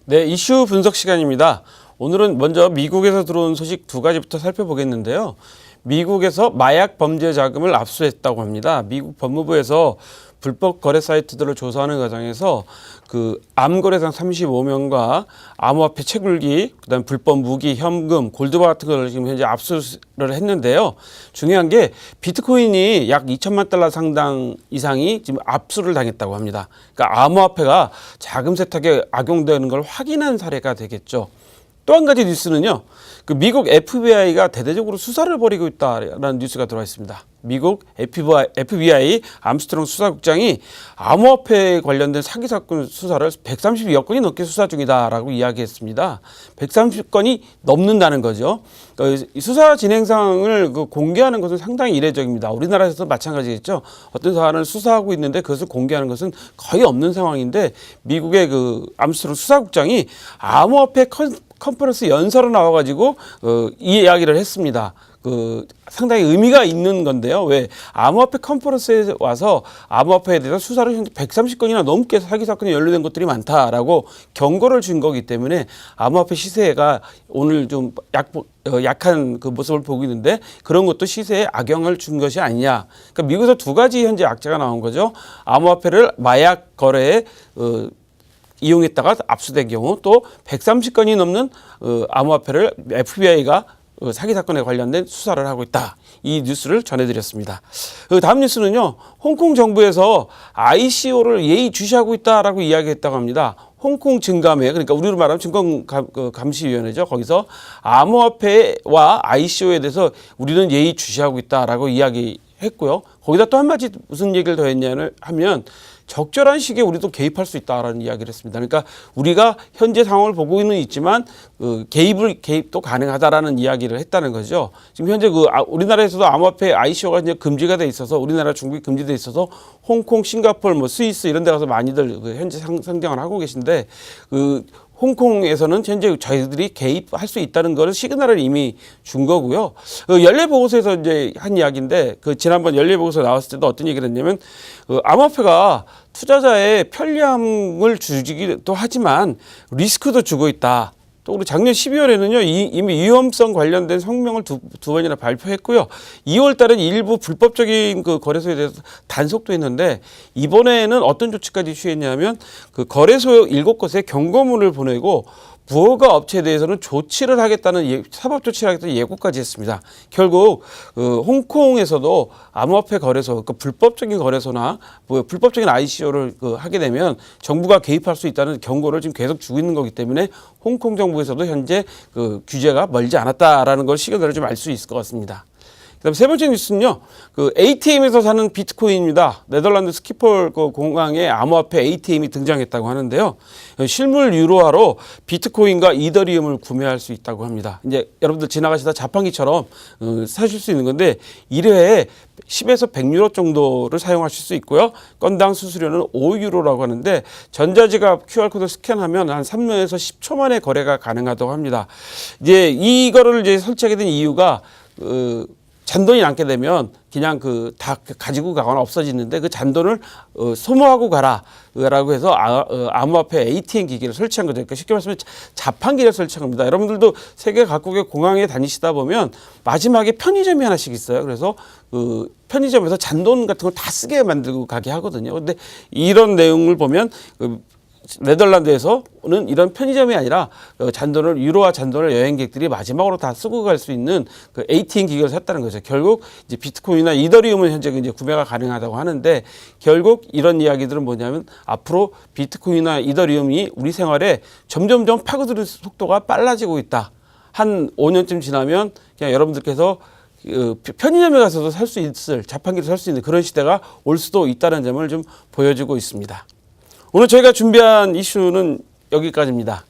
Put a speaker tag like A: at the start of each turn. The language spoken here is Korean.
A: 네, 이슈 분석 시간입니다. 오늘은 먼저 미국에서 들어온 소식 두 가지부터 살펴보겠는데요. 미국에서 마약 범죄 자금을 압수했다고 합니다. 미국 법무부에서 불법 거래 사이트들을 조사하는 과정에서 그 암거래상 35명과 암호화폐 채굴기, 그다음 불법 무기, 현금, 골드바 같은 걸 지금 현재 압수를 했는데요. 중요한 게 비트코인이 약 2천만 달러 상당 이상이 지금 압수를 당했다고 합니다. 그러니까 암호화폐가 자금 세탁에 악용되는 걸 확인한 사례가 되겠죠. 또 한 가지 뉴스는요. 그 미국 FBI가 대대적으로 수사를 벌이고 있다라는 뉴스가 들어와 있습니다. 미국 FBI 암스트롱 수사국장이 암호화폐에 관련된 사기 사건 수사를 132여 건이 넘게 수사 중이다라고 이야기했습니다. 130건이 넘는다는 거죠. 이 수사 진행상을 공개하는 것은 상당히 이례적입니다. 우리나라에서도 마찬가지겠죠. 어떤 사안을 수사하고 있는데 그것을 공개하는 것은 거의 없는 상황인데 미국의 그 암스트롱 수사국장이 암호화폐 컨퍼런스 연설에 나와가지고 이 이야기를 했습니다. 상당히 의미가 있는 건데요. 왜 암호화폐 컨퍼런스에 와서 암호화폐에 대해서 수사를 현재 130건이나 넘게 사기 사건이 연루된 것들이 많다라고 경고를 준 거기 때문에 암호화폐 시세가 오늘 좀 약한 그 모습을 보고 있는데 그런 것도 시세에 악영을 준 것이 아니냐. 그러니까 미국에서 두 가지 현재 악재가 나온 거죠. 암호화폐를 마약 거래에 이용했다가 압수된 경우 또 130건이 넘는 암호화폐를 FBI가 사기 사건에 관련된 수사를 하고 있다. 이 뉴스를 전해드렸습니다. 다음 뉴스는요. 홍콩 정부에서 ICO를 예의주시하고 있다라고 이야기했다고 합니다. 홍콩 증감회, 그러니까 우리로 말하면 증권감시위원회죠. 거기서 암호화폐와 ICO에 대해서 우리는 예의주시하고 있다라고 이야기했고요. 거기다 또 한마디 무슨 얘기를 더 했냐면 하면 적절한 시기에 우리도 개입할 수 있다라는 이야기를 했습니다. 그러니까 우리가 현재 상황을 보고는 있지만 개입도 가능하다라는 이야기를 했다는 거죠. 지금 현재 우리나라에서도 암호화폐 ICO가 이제 금지가 돼 있어서 우리나라 중국이 금지돼 있어서 홍콩, 싱가포르, 스위스 이런 데 가서 많이들 현재 상장을 하고 계신데 홍콩에서는 현재 저희들이 개입할 수 있다는 것을 시그널을 이미 준 거고요. 연례보고서에서 이제 한 이야기인데 지난번 연례보고서 나왔을 때도 어떤 얘기를 했냐면 암호화폐가 투자자의 편리함을 주기도 하지만 리스크도 주고 있다. 또 우리 작년 12월에는요 이미 위험성 관련된 성명을 두 번이나 발표했고요. 2월 달엔 일부 불법적인 그 거래소에 대해서 단속도 했는데 이번에는 어떤 조치까지 취했냐면 그 거래소 7곳에 경고문을 보내고 부허가 업체에 대해서는 조치를 하겠다는 사법 조치를 하겠다는 예고까지 했습니다. 결국 홍콩에서도 암호화폐 거래소, 불법적인 거래소나 불법적인 ICO를 하게 되면 정부가 개입할 수 있다는 경고를 지금 계속 주고 있는 거기 때문에 홍콩 정부에서도 현재 규제가 멀지 않았다라는 걸 시그널을 좀 알 수 있을 것 같습니다. 그다음 세 번째 뉴스는요. ATM에서 사는 비트코인입니다. 네덜란드 스키폴 공항에 암호화폐 ATM이 등장했다고 하는데요. 실물 유로화로 비트코인과 이더리움을 구매할 수 있다고 합니다. 이제 여러분들 지나가시다 자판기처럼 사실 수 있는 건데 1회에 10에서 100유로 정도를 사용하실 수 있고요. 건당 수수료는 5유로라고 하는데 전자지갑 QR코드 스캔하면 한 3년에서 10초 만에 거래가 가능하다고 합니다. 이제 이거를 이제 설치하게 된 이유가 잔돈이 남게 되면 그냥 다 가지고 가거나 없어지는데 그 잔돈을 소모하고 가라라고 해서 암호화폐 ATM 기기를 설치한 거죠. 그러니까 쉽게 말하면 자판기를 설치한 겁니다. 여러분들도 세계 각국의 공항에 다니시다 보면 마지막에 편의점이 하나씩 있어요. 그래서 편의점에서 잔돈 같은 걸 다 쓰게 만들고 가게 하거든요. 근데 이런 내용을 보면 네덜란드에서는 이런 편의점이 아니라 유로화 잔돈을 여행객들이 마지막으로 다 쓰고 갈 수 있는 ATM 기기를 샀다는 거죠. 결국 이제 비트코인이나 이더리움은 현재 이제 구매가 가능하다고 하는데 결국 이런 이야기들은 뭐냐면 앞으로 비트코인이나 이더리움이 우리 생활에 점점점 파고드는 속도가 빨라지고 있다. 한 5년쯤 지나면 그냥 여러분들께서 편의점에 가서도 살 수 있을 자판기를 살 수 있는 그런 시대가 올 수도 있다는 점을 좀 보여주고 있습니다. 오늘 저희가 준비한 이슈는 여기까지입니다.